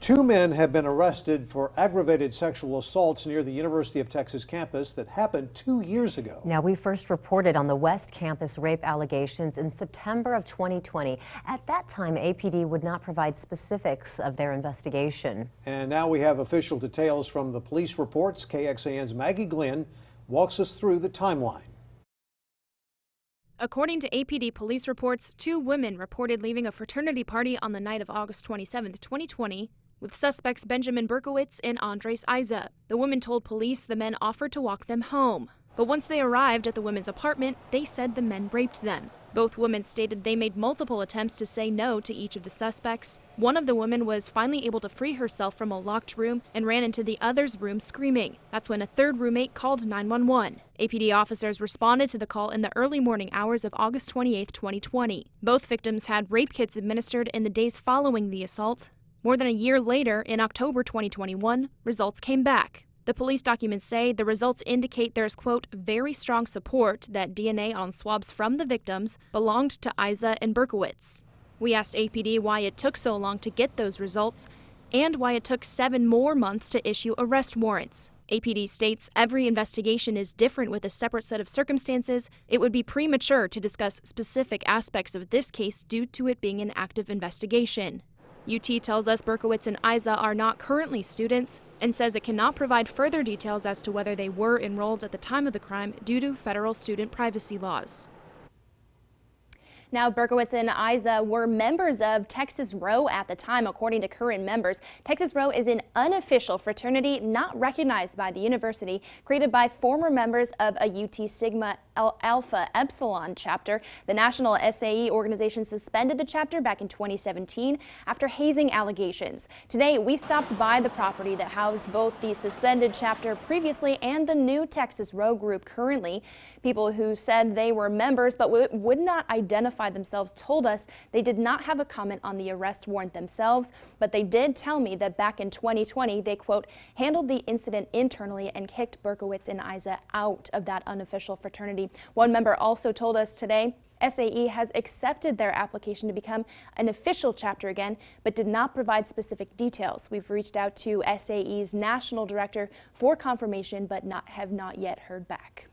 Two men have been arrested for aggravated sexual assaults near the University of Texas campus that happened 2 years ago. Now, we first reported on the West Campus rape allegations in September of 2020. At that time, APD would not provide specifics of their investigation. And now we have official details from the police reports. KXAN's Maggie Glenn walks us through the timeline. According to APD police reports, two women reported leaving a fraternity party on the night of August 27, 2020, with suspects Benjamin Berkowitz and Andres Iza. The women told police the men offered to walk them home. But once they arrived at the women's apartment, they said the men raped them. Both women stated they made multiple attempts to say no to each of the suspects. One of the women was finally able to free herself from a locked room and ran into the other's room screaming. That's when a third roommate called 911. APD officers responded to the call in the early morning hours of August 28, 2020. Both victims had rape kits administered in the days following the assault. More than a year later, in October 2021, results came back. The police documents say the results indicate there's, quote, very strong support that DNA on swabs from the victims belonged to Iza and Berkowitz. We asked APD why it took so long to get those results and why it took 7 more months to issue arrest warrants. APD states every investigation is different with a separate set of circumstances. It would be premature to discuss specific aspects of this case due to it being an active investigation. UT tells us Berkowitz and Iza are not currently students and says it cannot provide further details as to whether they were enrolled at the time of the crime due to federal student privacy laws. Now, Berkowitz and Iza were members of Texas Rho at the time, according to current members. Texas Rho is an unofficial fraternity not recognized by the university, created by former members of a UT Sigma Alpha Epsilon chapter. The National SAE organization suspended the chapter back in 2017 after hazing allegations. Today, we stopped by the property that housed both the suspended chapter previously and the new Texas Rho group currently. People who said they were members but would not identify themselves told us they did not have a comment on the arrest warrant themselves, but they did tell me that back in 2020 they, quote, handled the incident internally and kicked Berkowitz and Iza out of that unofficial fraternity. One member also told us today SAE has accepted their application to become an official chapter again, but did not provide specific details. We've reached out to SAE's national director for confirmation, but have not yet heard back.